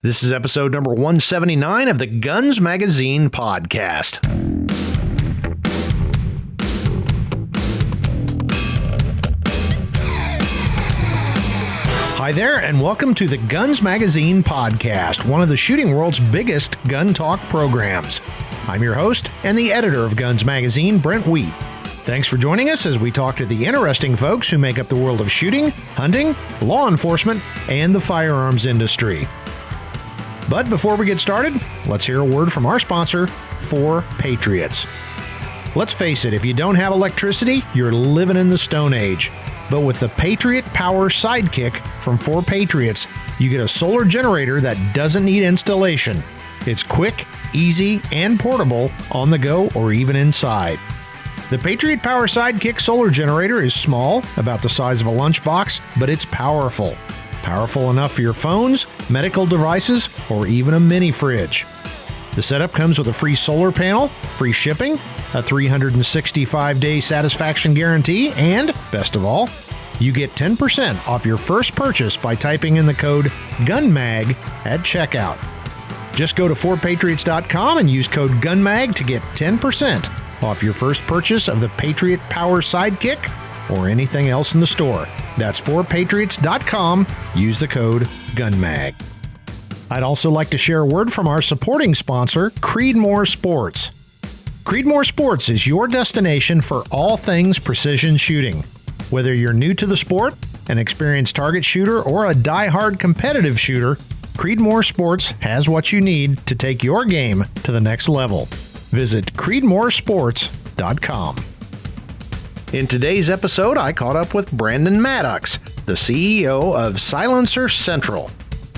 This is episode number 179 of the Guns Magazine podcast. Hi there, and welcome to the Guns Magazine podcast, one of the shooting world's biggest gun talk programs. I'm your host and the editor of Guns Magazine, Brent Wheat. Thanks for joining us as we talk to the interesting folks who make up the world of shooting, hunting, law enforcement, and the firearms industry. But before we get started, let's hear a word from our sponsor, 4 Patriots. Let's face it, if you don't have electricity, you're living in the Stone Age. But with the Patriot Power Sidekick from 4 Patriots, you get a solar generator that doesn't need installation. It's quick, easy, and portable on the go or even inside. The Patriot Power Sidekick solar generator is small, about the size of a lunchbox, but it's powerful. Powerful enough for your phones, medical devices, or even a mini fridge. The setup comes with a free solar panel, free shipping, a 365-day satisfaction guarantee, and, best of all, you get 10% off your first purchase by typing in the code GUNMAG at checkout. Just go to 4patriots.com and use code GUNMAG to get 10% off your first purchase of the Patriot Power Sidekick or anything else in the store. That's 4patriots.com. Use the code GUNMAG. I'd also like to share a word from our supporting sponsor, Creedmoor Sports. Creedmoor Sports is your destination for all things precision shooting. Whether you're new to the sport, an experienced target shooter, or a die-hard competitive shooter, Creedmoor Sports has what you need to take your game to the next level. Visit creedmoorsports.com. In today's episode, I caught up with Brandon Maddox, the CEO of Silencer Central.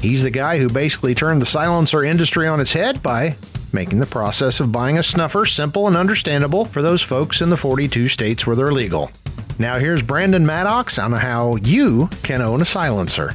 He's the guy who basically turned the silencer industry on its head by making the process of buying a snuffer simple and understandable for those folks in the 42 states where they're legal. Now here's Brandon Maddox on how you can own a silencer.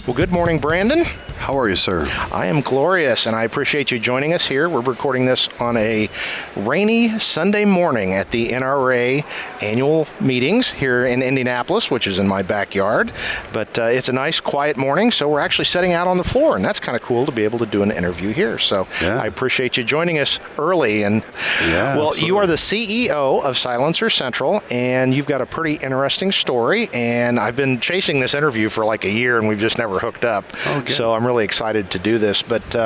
Well, good morning, Brandon. How are you, sir? I am glorious, and I appreciate you joining us here. We're recording this on a rainy Sunday morning at the NRA annual meetings here in Indianapolis, which is in my backyard. But it's a nice, quiet morning, so we're actually setting out on the floor, and that's kind of cool to be able to do an interview here. So I appreciate you joining us early. And well, absolutely. You are the CEO of Silencer Central, and you've got a pretty interesting story. And I've been chasing this interview for like a year, and we've just never hooked up. Okay. So I'm really excited to do this, but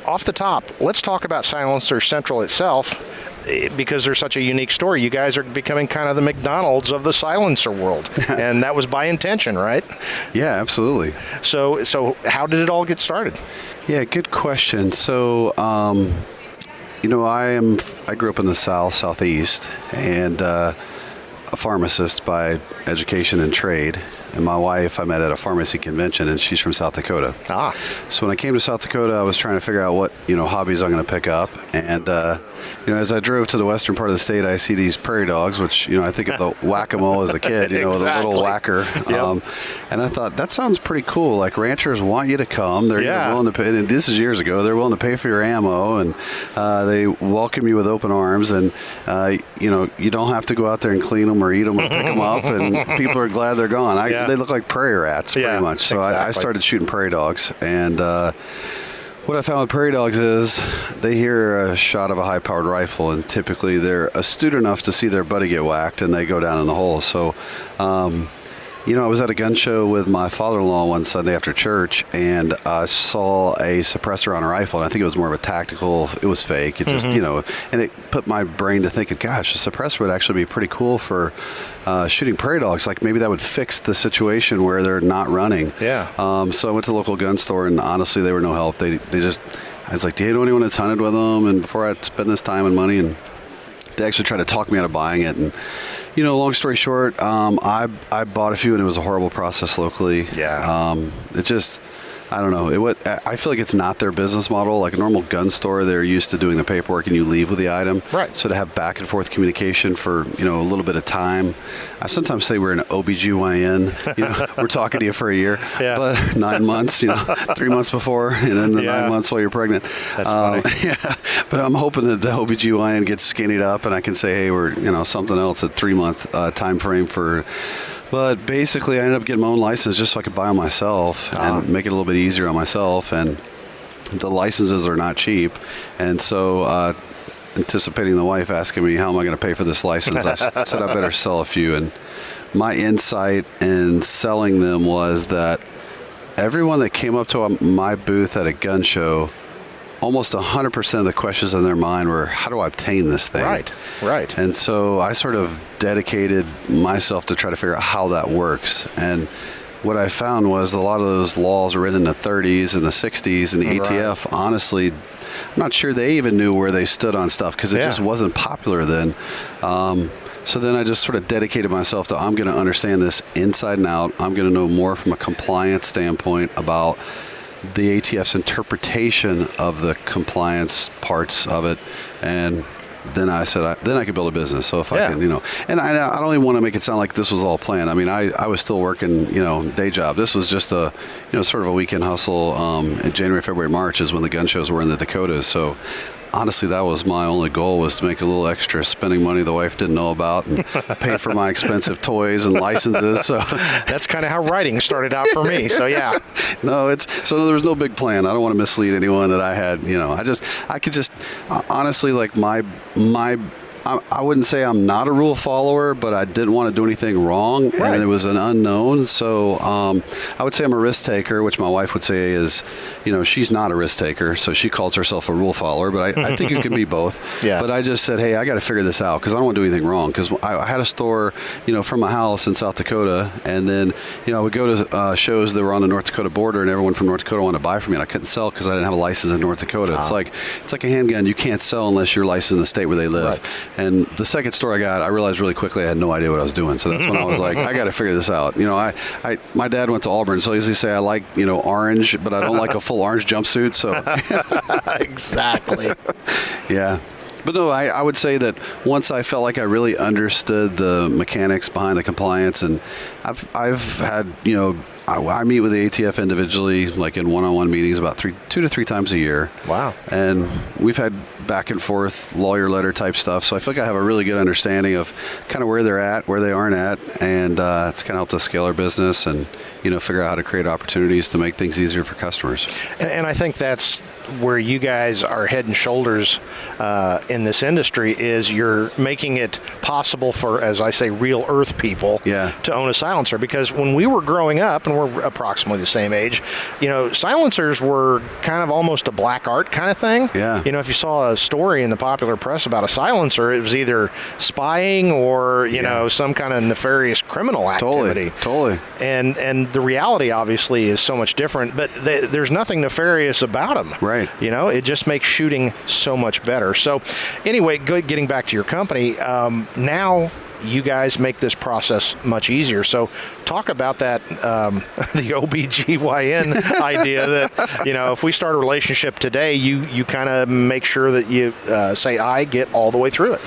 off the top, let's talk about Silencer Central itself, because there's such a unique story. You guys are becoming kind of the McDonald's of the silencer world, and that was by intention, right? Yeah, absolutely. So how did it all get started? Yeah, good question. So, I grew up in the Southeast, and a pharmacist by education and trade. And my wife I met at a pharmacy convention, and she's from South Dakota. So when I came to South Dakota, I was trying to figure out what, hobbies I'm going to pick up. And, as I drove to the western part of the state, I see these prairie dogs, which, I think of the whack-a-mole as a kid, exactly. With a little whacker. Yep. And I thought, that sounds pretty cool. Like, ranchers want you to come. They're willing to pay, and this is years ago, they're willing to pay for your ammo, and they welcome you with open arms. And, you don't have to go out there and clean them or eat them or pick them up, and people are glad they're gone. They look like prairie rats, pretty much. So exactly. I started shooting prairie dogs, and what I found with prairie dogs is they hear a shot of a high-powered rifle, and typically they're astute enough to see their buddy get whacked, and they go down in the hole. So, I was at a gun show with my father-in-law one Sunday after church, and I saw a suppressor on a rifle, and I think it was more of a tactical. It was fake. It just, and it put my brain to thinking, gosh, a suppressor would actually be pretty cool for shooting prairie dogs. Like, maybe that would fix the situation where they're not running. Yeah. So I went to the local gun store, and honestly, they were no help. They just, I was like, do you know anyone that's hunted with them? And before I'd spend this time and money, and they actually tried to talk me out of buying it. And, long story short, I bought a few, and it was a horrible process locally. Yeah. I don't know. I feel like it's not their business model. Like a normal gun store, they're used to doing the paperwork and you leave with the item. Right. So to have back and forth communication for, a little bit of time. I sometimes say we're an OBGYN. We're talking to you for a year, but 9 months, 3 months before, and then the 9 months while you're pregnant. That's funny. Yeah. But I'm hoping that the OBGYN gets skinnied up and I can say, hey, we're, something else, a 3-month time frame for. But basically, I ended up getting my own license just so I could buy them myself and make it a little bit easier on myself. And the licenses are not cheap. And so anticipating the wife asking me, how am I going to pay for this license, I said I better sell a few. And my insight in selling them was that everyone that came up to my booth at a gun show, almost 100% of the questions in their mind were, how do I obtain this thing? Right. And so I sort of dedicated myself to try to figure out how that works. And what I found was a lot of those laws were written in the 30s and the 60s, and the ATF, honestly, I'm not sure they even knew where they stood on stuff because it just wasn't popular then. So then I just sort of dedicated myself to, I'm going to understand this inside and out. I'm going to know more from a compliance standpoint about the ATF's interpretation of the compliance parts of it, and then I said, then I could build a business. So if I can, and I don't even want to make it sound like this was all planned. I mean, I was still working, day job. This was just a, sort of a weekend hustle. In January, February, March is when the gun shows were in the Dakotas. So honestly, that was my only goal, was to make a little extra spending money the wife didn't know about and pay for my expensive toys and licenses. So that's kind of how writing started out for me. So yeah. No, so there was no big plan. I don't want to mislead anyone that I had, I could just honestly, like I wouldn't say I'm not a rule follower, but I didn't want to do anything wrong, and it was an unknown. So I would say I'm a risk taker, which my wife would say is, she's not a risk taker, so she calls herself a rule follower, but I think you can be both. Yeah. But I just said, hey, I got to figure this out because I don't want to do anything wrong, because I had a store, from my house in South Dakota, and then, I would go to shows that were on the North Dakota border, and everyone from North Dakota wanted to buy from me, and I couldn't sell because I didn't have a license in North Dakota. It's like a handgun. You can't sell unless you're licensed in the state where they live. Right. And the second store I got, I realized really quickly I had no idea what I was doing. So that's when I was like, I got to figure this out. My dad went to Auburn, so I usually say I like, orange, but I don't like a full orange jumpsuit. So exactly. Yeah. But no, I would say that once I felt like I really understood the mechanics behind the compliance, and I've had, I meet with the ATF individually, like in one-on-one meetings, about 2 to 3 times a year. Wow. And we've had back and forth lawyer letter type stuff. So I feel like I have a really good understanding of kind of where they're at, where they aren't at. And it's kind of helped us scale our business and, figure out how to create opportunities to make things easier for customers. And I think that's where you guys are head and shoulders in this industry, is you're making it possible for, as I say, real earth people to own a silencer. Because when we were growing up, and we're approximately the same age, silencers were kind of almost a black art kind of thing. Yeah. If you saw a story in the popular press about a silencer, it was either spying or, some kind of nefarious criminal activity. Totally. And the reality, obviously, is so much different, but there's nothing nefarious about them. Right. It just makes shooting so much better. So anyway, getting back to your company, now you guys make this process much easier. So talk about that, the OBGYN idea that, if we start a relationship today, you kind of make sure that you say, I get all the way through it.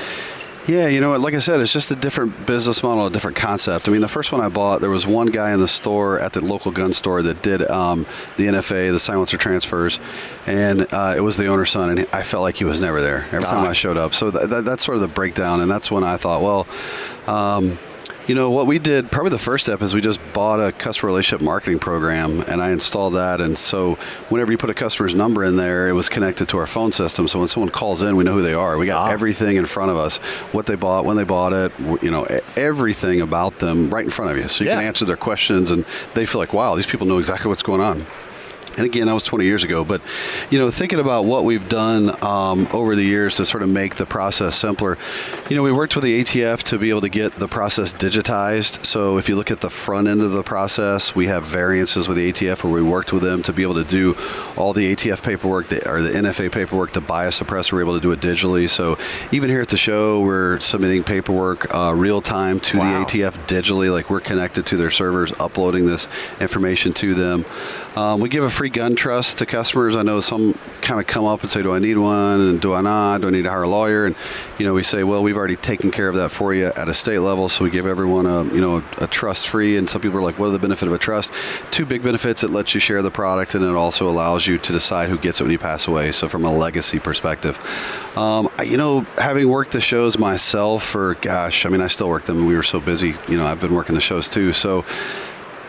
Yeah, like I said, it's just a different business model, a different concept. I mean, the first one I bought, there was one guy in the store at the local gun store that did the NFA, the silencer transfers, and it was the owner's son, and I felt like he was never there every time I showed up. So that's sort of the breakdown, and that's when I thought, well, what we did, probably the first step is we just bought a customer relationship marketing program, and I installed that. And so whenever you put a customer's number in there, it was connected to our phone system. So when someone calls in, we know who they are. We got everything in front of us, what they bought, when they bought it, everything about them right in front of you. So you can answer their questions, and they feel like, wow, these people know exactly what's going on. And again, that was 20 years ago. But, thinking about what we've done over the years to sort of make the process simpler, we worked with the ATF to be able to get the process digitized. So if you look at the front end of the process, we have variances with the ATF where we worked with them to be able to do all the ATF paperwork or the NFA paperwork to buy a suppressor. We're able to do it digitally. So even here at the show, we're submitting paperwork real time to the ATF digitally. Like, we're connected to their servers, uploading this information to them. We give a free free gun trust to customers. I know some kind of come up and say, do I need one? And do I not? Do I need to hire a lawyer? And, we say, well, we've already taken care of that for you at a state level. So we give everyone a trust free. And some people are like, what are the benefit of a trust? Two big benefits. It lets you share the product, and it also allows you to decide who gets it when you pass away. So from a legacy perspective, having worked the shows myself for, I still work them. We were so busy, I've been working the shows too. So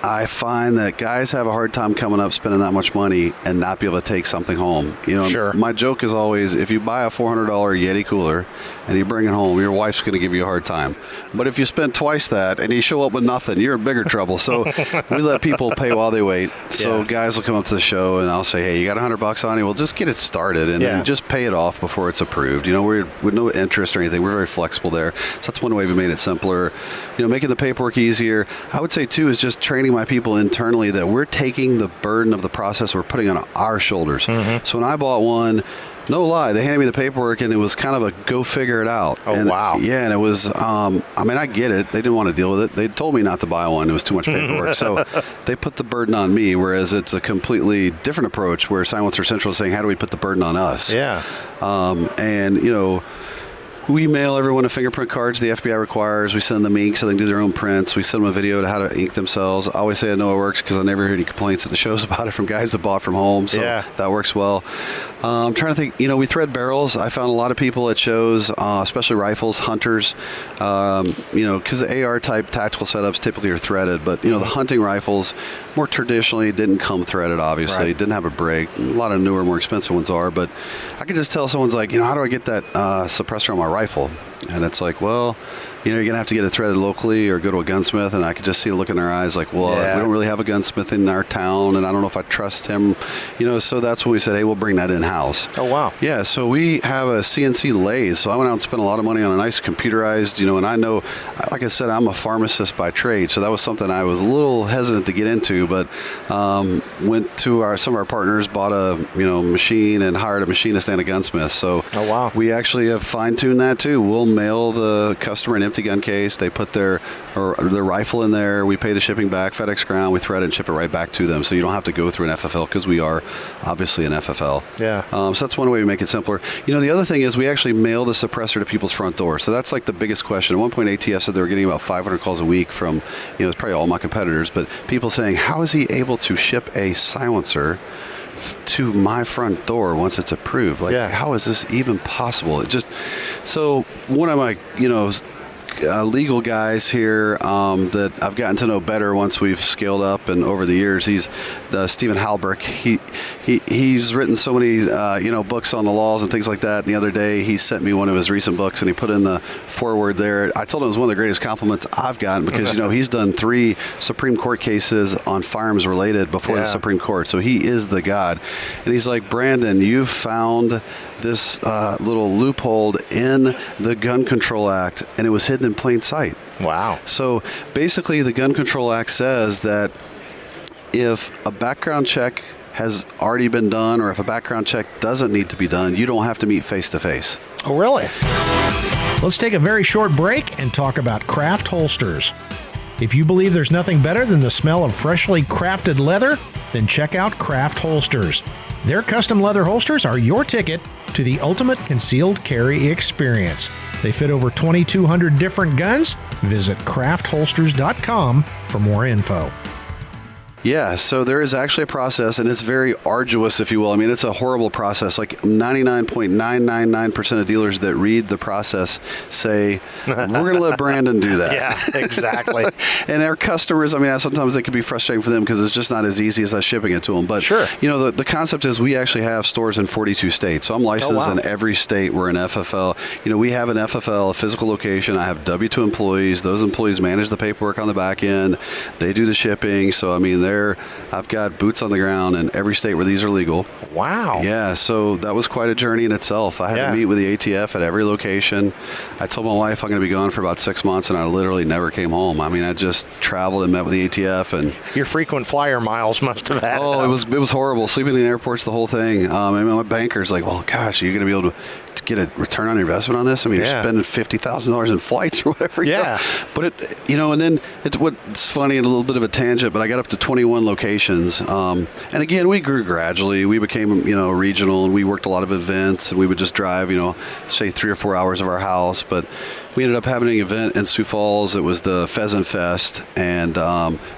I find that guys have a hard time coming up spending that much money and not be able to take something home. Sure. My joke is always, if you buy a $400 Yeti cooler and you bring it home, your wife's going to give you a hard time. But if you spend twice that and you show up with nothing, you're in bigger trouble. So we let people pay while they wait. So guys will come up to the show and I'll say, hey, you got $100 on you? Well, just get it started and then just pay it off before it's approved. We're with no interest or anything. We're very flexible there. So that's one way we made it simpler. Making the paperwork easier. I would say too is just training my people internally that we're taking the burden of the process, we're putting on our shoulders. Mm-hmm. So when I bought one, no lie, they handed me the paperwork and it was kind of a go figure it out. Wow. Yeah, and it was, I get it. They didn't want to deal with it. They told me not to buy one. It was too much paperwork. So they put the burden on me, whereas it's a completely different approach where Silencer Central is saying, how do we put the burden on us? Yeah. We mail everyone a fingerprint cards the FBI requires. We send them ink so they can do their own prints. We send them a video to how to ink themselves. I always say I know it works because I never hear any complaints at the shows about it from guys that bought from home. So that works well. I'm trying to think, we thread barrels. I found a lot of people at shows, especially rifles, hunters, because the AR type tactical setups typically are threaded. But, the hunting rifles, more traditionally, didn't come threaded, obviously. Right. Didn't have a break. A lot of newer, more expensive ones are. But I could just tell someone's like, how do I get that suppressor on my rifle? And it's like, well, you're going to have to get it threaded locally or go to a gunsmith. And I could just see the look in their eyes like, well, we don't really have a gunsmith in our town, and I don't know if I trust him. So that's when we said, hey, we'll bring that in-house. Oh, wow. Yeah, so we have a CNC lathe. So I went out and spent a lot of money on a nice computerized, and I know, like I said, I'm a pharmacist by trade. So that was something I was a little hesitant to get into, but went to some of our partners, bought a machine and hired a machinist and a gunsmith. So we actually have fine-tuned that too. We'll mail the customer an empty gun case. They put their rifle in there. We pay the shipping back, FedEx Ground. We thread it and ship it right back to them. So you don't have to go through an FFL because we are obviously an FFL. Yeah. So that's one way we make it simpler. The other thing is we actually mail the suppressor to people's front door. So that's like the biggest question. At one point, ATF said they were getting about 500 calls a week from, it's probably all my competitors, but people saying, how is he able to ship a silencer to my front door once it's approved? How is this even possible? So one of my, legal guys here that I've gotten to know better once we've scaled up and over the years, he's Stephen Halbrook. He's written so many books on the laws and things like that. And the other day he sent me one of his recent books and he put in the foreword there. I told him it was one of the greatest compliments I've gotten because he's done 3 Supreme Court cases on firearms related before the Supreme Court. So he is the god. And he's like, Brandon, you found this little loophole in the Gun Control Act, and it was hidden in plain sight. Wow. So basically the Gun Control Act says that if a background check has already been done or if a background check doesn't need to be done, you don't have to meet face-to-face. Oh, really? Let's take a very short break and talk about craft holsters. If you believe there's nothing better than the smell of freshly crafted leather, then check out Craft Holsters. Their custom leather holsters are your ticket to the ultimate concealed carry experience. They fit over 2,200 different guns. Visit craftholsters.com for more info. Yeah, so there is actually a process, and it's very arduous, if you will. I mean, it's a horrible process. Like 99.999% of dealers that read the process say, we're going to let Brandon do that. Yeah, exactly. And our customers, sometimes it can be frustrating for them because it's just not as easy as us shipping it to them. But, the concept is we actually have stores in 42 states. So I'm licensed in every state. We're an FFL. We have an FFL, a physical location. I have W-2 employees. Those employees manage the paperwork on the back end. They do the shipping. So, I've got boots on the ground in every state where these are legal. Wow. Yeah, so that was quite a journey in itself. I had to meet with the ATF at every location. I told my wife I'm going to be gone for about 6 months, and I literally never came home. I just traveled and met with the ATF. And your frequent flyer miles must have had. Oh, it was horrible. Sleeping in the airports, the whole thing. My banker's like, well, gosh, are you going to be able to to get a return on investment on this? I mean, you're spending $50,000 in flights or whatever. Yeah. But and then what's funny, and a little bit of a tangent, but I got up to 21 locations. And again, we grew gradually. We became, regional, and we worked a lot of events, and we would just drive, say 3 or 4 hours of our house. But we ended up having an event in Sioux Falls. It was the Pheasant Fest, and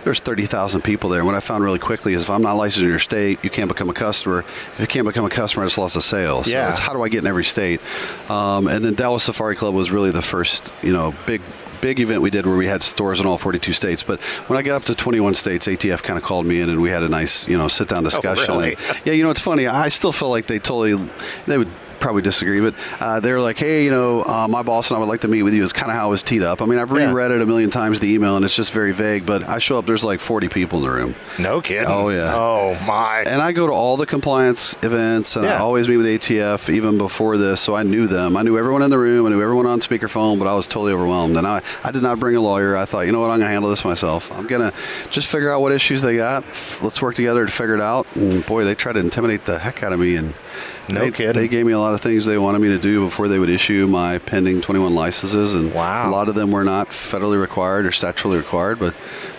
there's 30,000 people there. And what I found really quickly is if I'm not licensed in your state, you can't become a customer. If you can't become a customer, I just lost a sale. So it's how do I get in every state? And then Dallas Safari Club was really the first, big event we did where we had stores in all 42 states. But when I got up to 21 states, ATF kind of called me in, and we had a nice, sit-down discussion. Oh, really? And, it's funny. I still feel like they would probably disagree, but they were like, hey, my boss and I would like to meet with you, is kind of how it was teed up. I mean, I've reread it a million times, the email, and it's just very vague, but I show up, there's like 40 people in the room. No kidding. Oh, yeah. Oh, my. And I go to all the compliance events, and I always meet with ATF, even before this, so I knew them. I knew everyone in the room. I knew everyone on speakerphone, but I was totally overwhelmed. And I did not bring a lawyer. I thought, you know what, I'm going to handle this myself. I'm going to just figure out what issues they got. Let's work together to figure it out. And, boy, they tried to intimidate the heck out of me, and they gave me a lot of things they wanted me to do before they would issue my pending 21 licenses, and a lot of them were not federally required or statutorily required, but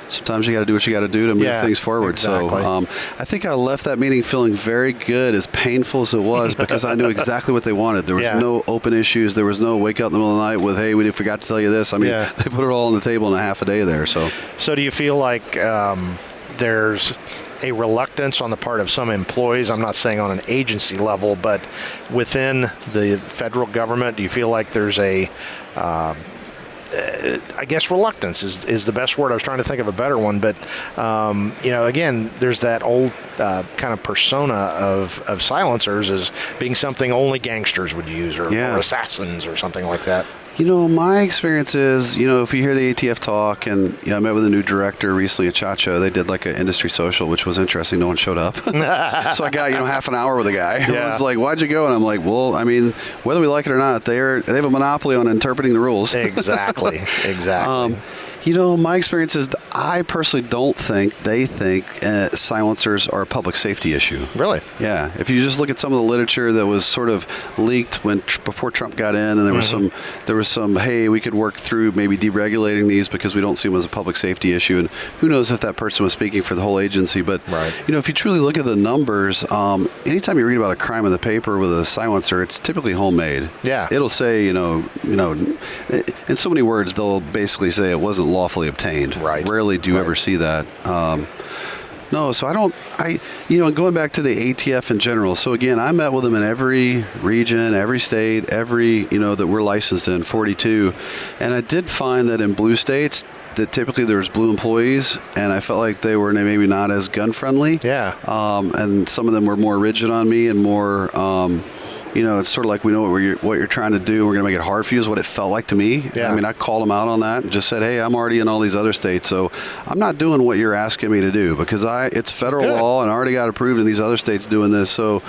sometimes you got to do what you got to do to move things forward. Exactly. So I think I left that meeting feeling very good, as painful as it was, because I knew exactly what they wanted. There was no open issues. There was no wake up in the middle of the night with, hey, we forgot to tell you this. I mean, they put it all on the table in a half a day there. So do you feel like there's a reluctance on the part of some employees, I'm not saying on an agency level, but within the federal government, do you feel like there's a I guess reluctance is the best word. I was trying to think of a better one, but again, there's that old kind of persona of silencers as being something only gangsters would use, or assassins or something like that. My experience is, if you hear the ATF talk, and I met with a new director recently at Chacho. They did like an industry social, which was interesting. No one showed up. So I got, half an hour with a guy. Everyone's like, why'd you go? And I'm like, well, I mean, whether we like it or not, they have a monopoly on interpreting the rules. Exactly. My experience is I personally don't think they think silencers are a public safety issue. Really? Yeah. If you just look at some of the literature that was sort of leaked before Trump got in, and there was some, hey, we could work through maybe deregulating these because we don't see them as a public safety issue. And who knows if that person was speaking for the whole agency. But, if you truly look at the numbers, anytime you read about a crime in the paper with a silencer, it's typically homemade. Yeah. It'll say, in so many words, they'll basically say it wasn't lawfully obtained. Right. Rarely do you ever see that. No, so going back to the ATF in general. So again, I met with them in every region, every state, that we're licensed in, 42. And I did find that in blue states, that typically there was blue employees, and I felt like they were maybe not as gun friendly. Yeah. And some of them were more rigid on me and more, it's sort of like, we know what you're trying to do. We're going to make it hard for you, is what it felt like to me. Yeah. I mean, I called them out on that and just said, hey, I'm already in all these other states, so I'm not doing what you're asking me to do, because it's federal law, and I already got approved in these other states doing this. So,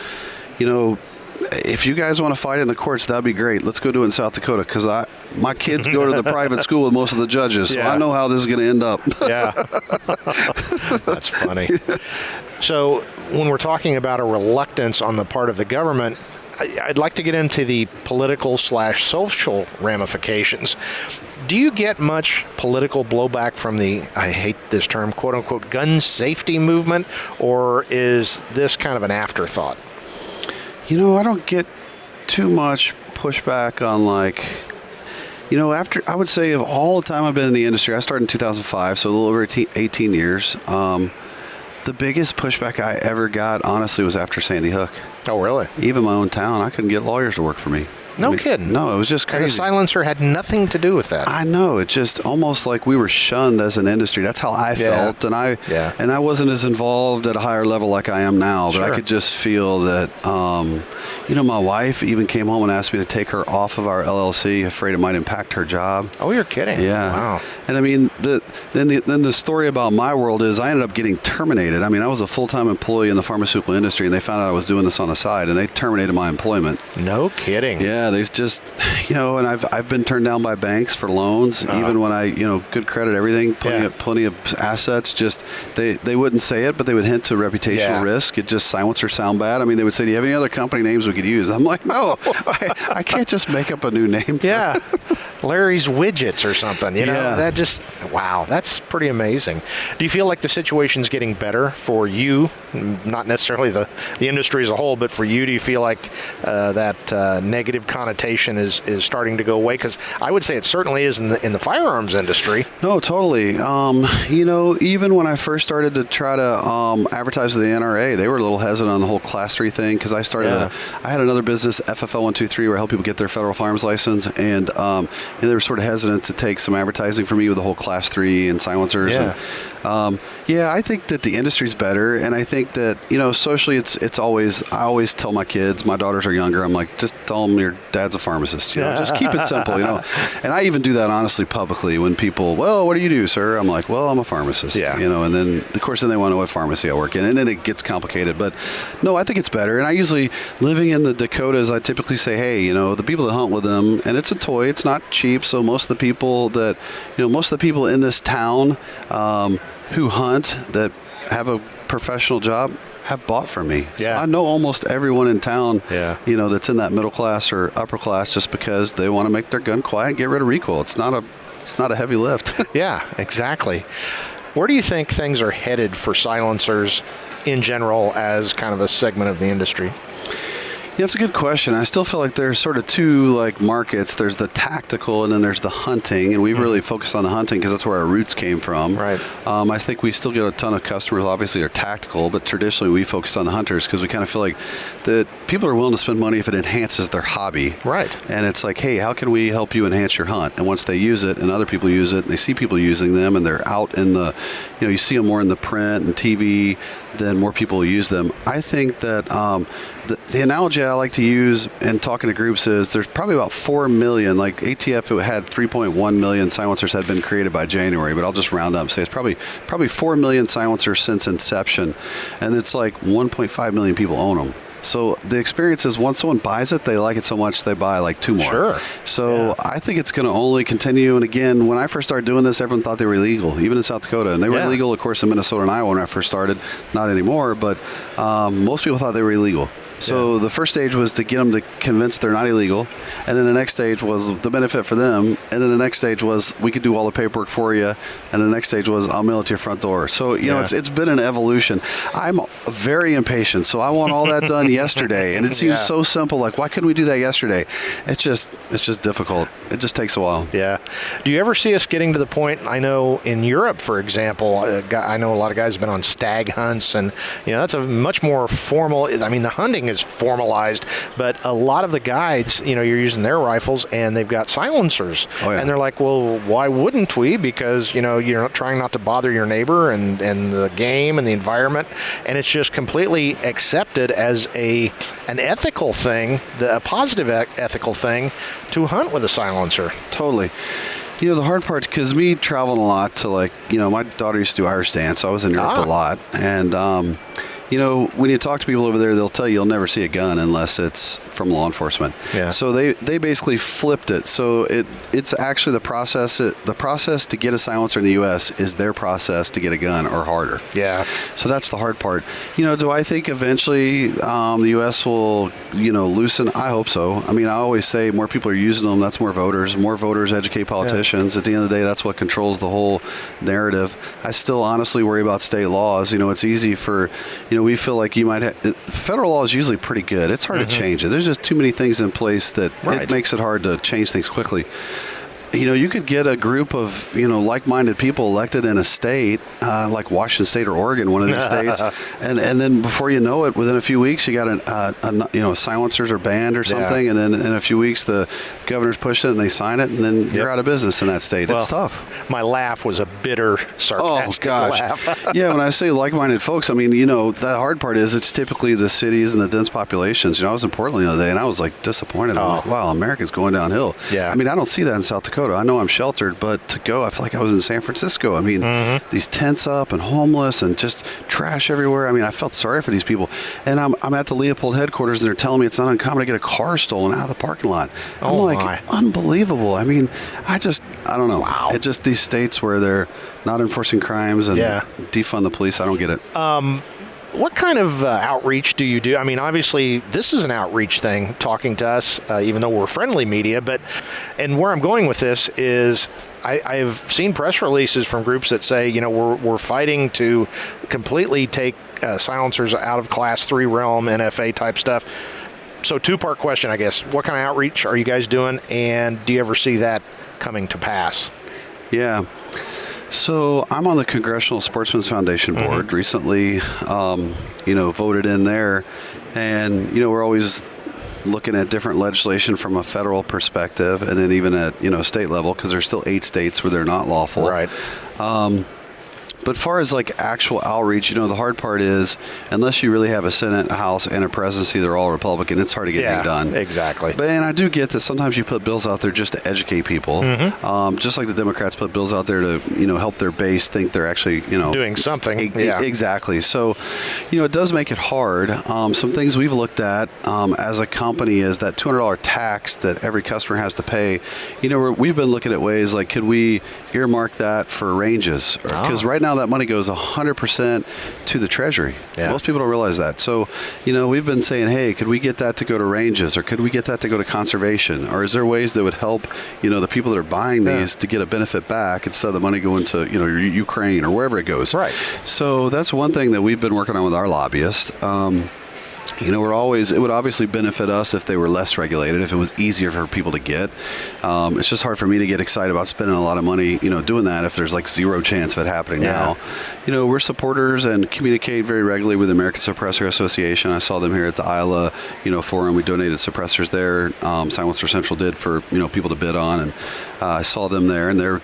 if you guys want to fight in the courts, that'd be great. Let's go do it in South Dakota, because my kids go to the private school with most of the judges, so I know how this is going to end up. Yeah. That's funny. So when we're talking about a reluctance on the part of the government, I'd like to get into the political/social ramifications. Do you get much political blowback from the, I hate this term, quote-unquote, gun safety movement, or is this kind of an afterthought? I don't get too much pushback on, after, I would say, of all the time I've been in the industry, I started in 2005, so a little over 18 years. The biggest pushback I ever got, honestly, was after Sandy Hook. Oh, really? Even my own town, I couldn't get lawyers to work for me. No kidding. No, it was just crazy. And the silencer had nothing to do with that. I know. It just almost like we were shunned as an industry. That's how I felt. And I wasn't as involved at a higher level like I am now, but I could just feel that, my wife even came home and asked me to take her off of our LLC, afraid it might impact her job. Oh, you're kidding. Yeah. Wow. And I mean, then the story about my world is I ended up getting terminated. I mean, I was a full-time employee in the pharmaceutical industry, and they found out I was doing this on the side, and they terminated my employment. No kidding. Yeah. Yeah, there's just, and I've been turned down by banks for loans, even when I, good credit, everything, plenty of assets. Just they wouldn't say it, but they would hint to reputational risk. It just silencers sound bad. I mean, they would say, "Do you have any other company names we could use?" I'm like, "No, I can't just make up a new name." Yeah. Larry's Widgets or something, that just, wow, that's pretty amazing. Do you feel like the situation's getting better for you, not necessarily the industry as a whole, but for you? Do you feel like that negative connotation is starting to go away? Because I would say it certainly is in the firearms industry. No, totally. Even when I first started to try to advertise to the NRA, they were a little hesitant on the whole Class 3 thing, because I had another business, FFL 123, where I help people get their federal firearms license, and they were sort of hesitant to take some advertising from me with the whole Class 3 and silencers. Yeah. And, I think that the industry's better, and I think that, socially it's always, I always tell my kids, my daughters are younger, I'm like, just tell them your dad's a pharmacist, just keep it simple, And I even do that honestly publicly when people, well, what do you do, sir? I'm like, well, I'm a pharmacist, and then, of course, then they want to know what pharmacy I work in, and then it gets complicated, but no, I think it's better. And I usually, living in the Dakotas, I typically say, hey, the people that hunt with them, and it's a toy, it's not cheap, so most of the people that, most of the people in this town, who hunt that have a professional job have bought from me. Yeah. So I know almost everyone in town, that's in that middle class or upper class, just because they want to make their gun quiet and get rid of recoil. It's not a heavy lift. Yeah, exactly. Where do you think things are headed for silencers in general as kind of a segment of the industry? Yeah, it's a good question. I still feel like there's sort of two markets. There's the tactical, and then there's the hunting, and we really focus on the hunting because that's where our roots came from. Right. I think we still get a ton of customers. Obviously, are tactical, but traditionally we focus on the hunters because we kind of feel like that people are willing to spend money if it enhances their hobby. Right. And it's like, hey, how can we help you enhance your hunt? And once they use it, and other people use it, and they see people using them, and they're out in the, you see them more in the print and TV, then more people use them. I think that the analogy I like to use in talking to groups is there's probably about 4 million, like ATF had 3.1 million silencers had been created by January, but I'll just round up and say it's probably 4 million silencers since inception, and it's like 1.5 million people own them. So the experience is once someone buys it, they like it so much they buy like 2 more. Sure. So I think it's going to only continue. And again, when I first started doing this, everyone thought they were illegal, even in South Dakota. And they were illegal, of course, in Minnesota and Iowa when I first started. Not anymore, but most people thought they were illegal. So the first stage was to get them to convince they're not illegal, and then the next stage was the benefit for them, and then the next stage was we could do all the paperwork for you, and the next stage was I'll mail it to your front door. So it's been an evolution. I'm very impatient, so I want all that done yesterday, and it seems so simple. Like, why couldn't we do that yesterday? It's just difficult. It just takes a while. Yeah. Do you ever see us getting to the point? I know in Europe, for example, I know a lot of guys have been on stag hunts, and that's a much more formal. I mean, the hunting is formalized, but a lot of the guides, you're using their rifles and they've got silencers. Oh, yeah. And they're like, well, why wouldn't we? Because, you're not trying not to bother your neighbor and the game and the environment. And it's just completely accepted as an ethical thing, a positive ethical thing to hunt with a silencer. Totally. The hard part, because me traveling a lot to my daughter used to do Irish dance, so I was in Europe a lot. And, when you talk to people over there, they'll tell you you'll never see a gun unless it's from law enforcement. Yeah. So they basically flipped it. So it's actually the process to get a silencer in the U.S. is their process to get a gun, or harder. Yeah. So that's the hard part. Do I think eventually the U.S. will loosen? I hope so. I mean, I always say more people are using them. That's more voters. More voters educate politicians. Yeah. At the end of the day, that's what controls the whole narrative. I still honestly worry about state laws. It's easy for we feel like you might have federal law is usually pretty good. It's hard to change it. There's just too many things in place that it makes it hard to change things quickly. You could get a group of, like-minded people elected in a state, like Washington State or Oregon, one of these states, and then before you know it, within a few weeks, you got silencers are banned or something, and then in a few weeks, the governor's push it and they sign it, and then you're out of business in that state. It's tough. My laugh was a bitter, sarcastic laugh. Yeah, when I say like-minded folks, I mean, the hard part is it's typically the cities and the dense populations. I was in Portland the other day, and I was, disappointed. I'm like, wow, America's going downhill. Yeah. I mean, I don't see that in South Dakota. Dakota. I know I'm sheltered, but to go, I feel like I was in San Francisco. I mean, these tents up and homeless and just trash everywhere. I mean, I felt sorry for these people. And I'm at the Leopold headquarters, and they're telling me it's not uncommon to get a car stolen out of the parking lot. I'm like, unbelievable. I mean, I don't know. Wow. It's just these states where they're not enforcing crimes and defund the police. I don't get it. What kind of outreach do you do? I mean, obviously, this is an outreach thing, talking to us, even though we're friendly media. And where I'm going with this is I've seen press releases from groups that say, we're fighting to completely take silencers out of Class 3 realm, NFA type stuff. So two-part question, I guess. What kind of outreach are you guys doing, and do you ever see that coming to pass? Yeah. So I'm on the Congressional Sportsmen's Foundation board. Recently, voted in there, and we're always looking at different legislation from a federal perspective, and then even at state level, because there's still 8 states where they're not lawful. Right. But as far as like actual outreach, the hard part is unless you really have a Senate, a House, and a presidency, they're all Republican. It's hard to get anything done. Exactly. And I do get that sometimes you put bills out there just to educate people, just like the Democrats put bills out there to help their base think they're actually doing something. Exactly. So it does make it hard. Some things we've looked at as a company is that $200 tax that every customer has to pay. We've been looking at ways like, could we earmark that for ranges? Because right now that money goes 100% to the Treasury. Most people don't realize that. So, we've been saying, hey, could we get that to go to ranges, or could we get that to go to conservation? Or is there ways that would help, the people that are buying these to get a benefit back instead of the money going to, Ukraine or wherever it goes? Right. So that's one thing that we've been working on with our lobbyists. It would obviously benefit us if they were less regulated, if it was easier for people to get. It's just hard for me to get excited about spending a lot of money, doing that if there's like zero chance of it happening now. We're supporters and communicate very regularly with the American Suppressor Association. I saw them here at the ILA, forum. We donated suppressors there. Silencer Central did for, people to bid on. And I saw them there, and they're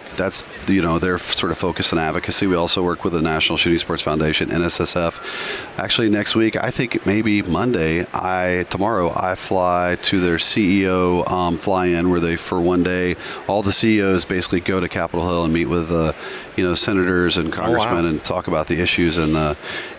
sort of focused on advocacy. We also work with the National Shooting Sports Foundation, NSSF. Actually, next week, I think maybe tomorrow I fly to their CEO fly-in, where they, for one day, all the CEOs basically go to Capitol Hill and meet with senators and congressmen and talk about the issues. And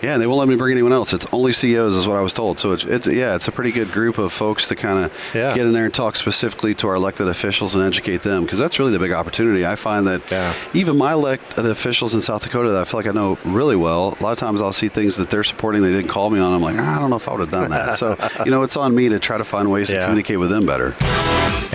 they won't let me bring anyone else. It's only CEOs is what I was told. So it's a pretty good group of folks to kind of get in there and talk specifically to our elected officials and educate them, because that's really the big opportunity. I find that even my elected officials in South Dakota that I feel like I know really well, a lot of times I'll see things that they're supporting they didn't call me on. I'm like, I don't know if I would have done that. So, it's on me to try to find ways to communicate with them better.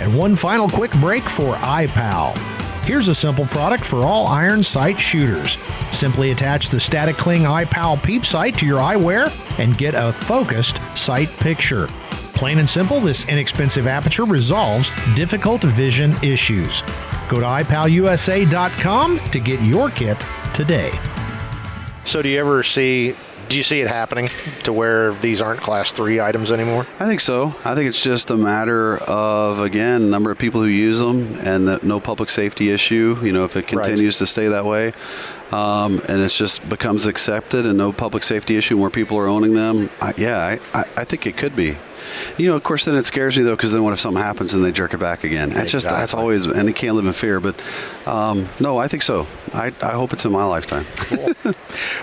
And one final quick break for iPal. Here's a simple product for all iron sight shooters. Simply attach the static cling iPal peep sight to your eyewear and get a focused sight picture. Plain and simple, this inexpensive aperture resolves difficult vision issues. Go to ipalusa.com to get your kit today. So do you see it happening to where these aren't Class 3 items anymore? I think so. I think it's just a matter of, again, number of people who use them, and that no public safety issue, if it continues to stay that way. And it just becomes accepted and no public safety issue, more people are owning them. I think it could be. Of course, then it scares me, though, because then what if something happens and they jerk it back again? It's just, that's always, and they can't live in fear. But no, I think so. I hope it's in my lifetime. Cool.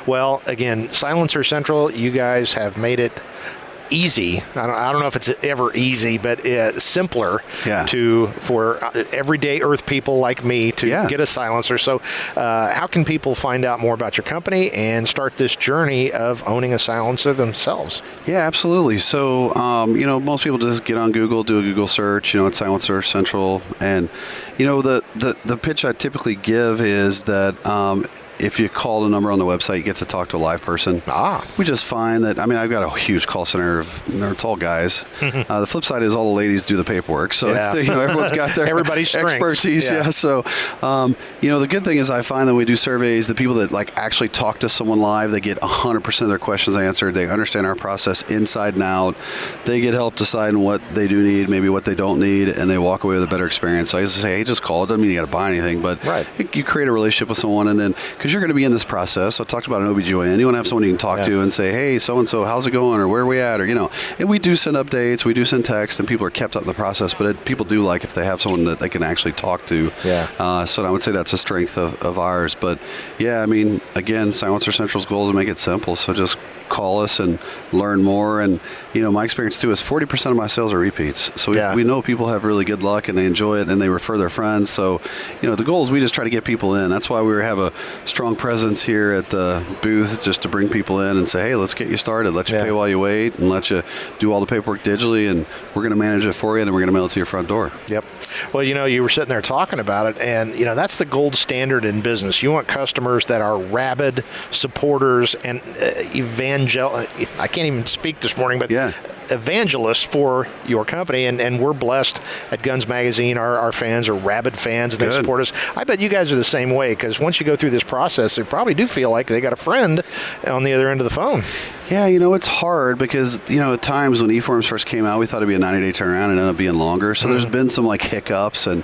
Well, again, Silencer Central, you guys have made it easy. I don't know if it's ever easy, but simpler for everyday Earth people like me to get a silencer. So how can people find out more about your company and start this journey of owning a silencer themselves? Yeah, absolutely. So, most people just get on Google, do a Google search, it's Silencer Central. And, the pitch I typically give is that if you call the number on the website, you get to talk to a live person. We just find that, I've got a huge call center it's all guys. The flip side is all the ladies do the paperwork. So everyone's got their everybody's expertise. So, the good thing is I find that when we do surveys, the people that actually talk to someone live, they get 100% of their questions answered. They understand our process inside and out. They get help deciding what they do need, maybe what they don't need, and they walk away with a better experience. So I used to say, hey, just call. It doesn't mean you got to buy anything, but you create a relationship with someone, and then, because you're going to be in this process. I talked about an OBGYN. You want to have someone you can talk to and say, hey, so-and-so, how's it going? Or where are we at? Or, and we do send updates, we do send texts, and people are kept up in the process. But people do like if they have someone that they can actually talk to. Yeah. So I would say that's a strength of ours. But, yeah, I mean, again, Silencer Central's goal is to make it simple. So just call us and learn more. And, my experience, too, is 40% of my sales are repeats. So we know people have really good luck, and they enjoy it, and they refer their friends. So, the goal is we just try to get people in. That's why we have a strong presence here at the booth, just to bring people in and say, hey, let's get you started. Let you pay while you wait, and let you do all the paperwork digitally, and we're going to manage it for you, and we're going to mail it to your front door. Yep. Well, you were sitting there talking about it, and, that's the gold standard in business. You want customers that are rabid supporters and I can't even speak this morning, but evangelists for your company, and we're blessed at Guns Magazine. Our fans are rabid fans, and they support us. I bet you guys are the same way, because once you go through this process, they probably do feel like they got a friend on the other end of the phone. Yeah, it's hard because, at times when eForms first came out, we thought it'd be a 90-day turnaround and ended up being longer. So there's been some hiccups. And,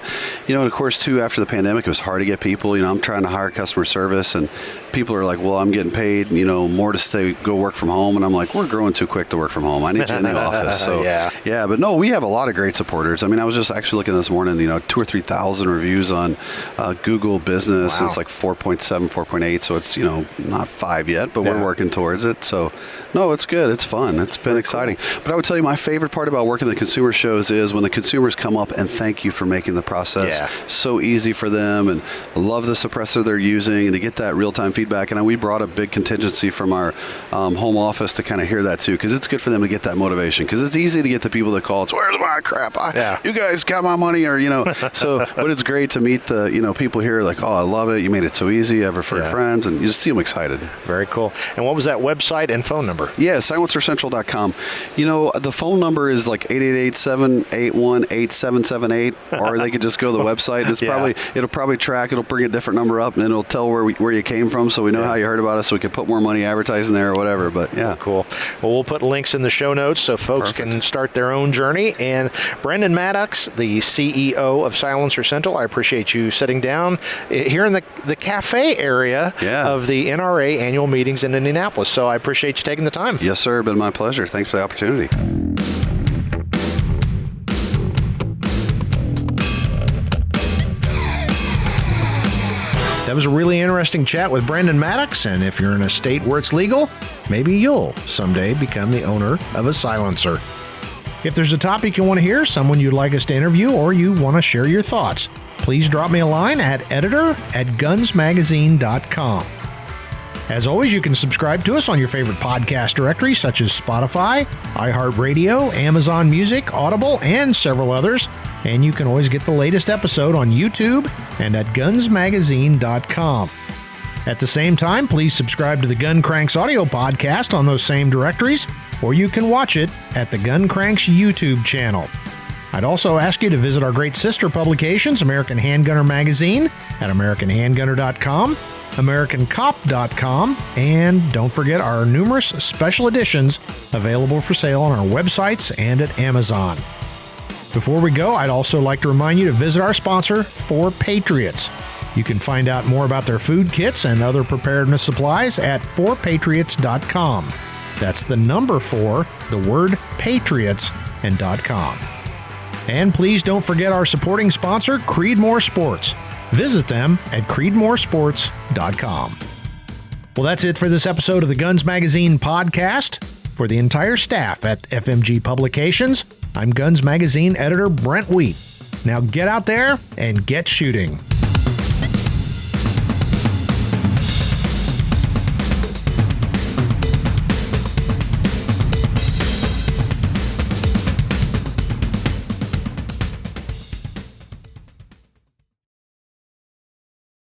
of course, too, after the pandemic, it was hard to get people. I'm trying to hire customer service, and people are like, well, I'm getting paid, more to go work from home. And I'm like, we're growing too quick to work from home. I need you in the office. So, but no, we have a lot of great supporters. I mean, I was just actually looking this morning, 2,000 or 3,000 reviews on Google Business. Wow. And it's like 4.7, 4.8. So it's, not 5 yet, but we're working towards it. So, no, it's good. It's fun. It's been exciting. Cool. But I would tell you my favorite part about working the consumer shows is when the consumers come up and thank you for making the process so easy for them, and love the suppressor they're using, and to get that real-time feedback. And we brought a big contingency from our home office to kind of hear that too, because it's good for them to get that motivation, because it's easy to get the people that call, it's, where's my crap? You guys got my money, or, so, but it's great to meet the, people here like, oh, I love it. You made it so easy. I've referred friends, and you just see them excited. Very cool. And what was that website and phone number? Yeah, silencercentral.com. The phone number is like 888-781-8778, or they could just go to the website. It's it'll probably track. It'll bring a different number up, and it'll tell where you came from, so we know how you heard about us, so we can put more money advertising there or whatever. But cool. Well, we'll put links in the show notes so folks can start their own journey. And Brandon Maddox, the CEO of Silencer Central, I appreciate you sitting down here in the cafe area of the NRA annual meetings in Indianapolis. So I appreciate you taking the time. Yes, sir. Been my pleasure. Thanks for the opportunity. That was a really interesting chat with Brandon Maddox, and if you're in a state where it's legal, maybe you'll someday become the owner of a silencer. If there's a topic you want to hear, someone you'd like us to interview, or you want to share your thoughts, please drop me a line at editor@gunsmagazine.com. As always, you can subscribe to us on your favorite podcast directory, such as Spotify, iHeartRadio, Amazon Music, Audible, and several others. And you can always get the latest episode on YouTube and at gunsmagazine.com. At the same time, please subscribe to the Gun Cranks audio podcast on those same directories, or you can watch it at the Gun Cranks YouTube channel. I'd also ask you to visit our great sister publications, American Handgunner Magazine at AmericanHandgunner.com, AmericanCop.com, and don't forget our numerous special editions available for sale on our websites and at Amazon. Before we go, I'd also like to remind you to visit our sponsor, 4 Patriots. You can find out more about their food kits and other preparedness supplies at 4patriots.com. That's the number 4, the word Patriots, and .com. And please don't forget our supporting sponsor, Creedmoor Sports. Visit them at creedmoorsports.com. Well, that's it for this episode of the Guns Magazine podcast. For the entire staff at FMG Publications, I'm Guns Magazine editor Brent Wheat. Now get out there and get shooting.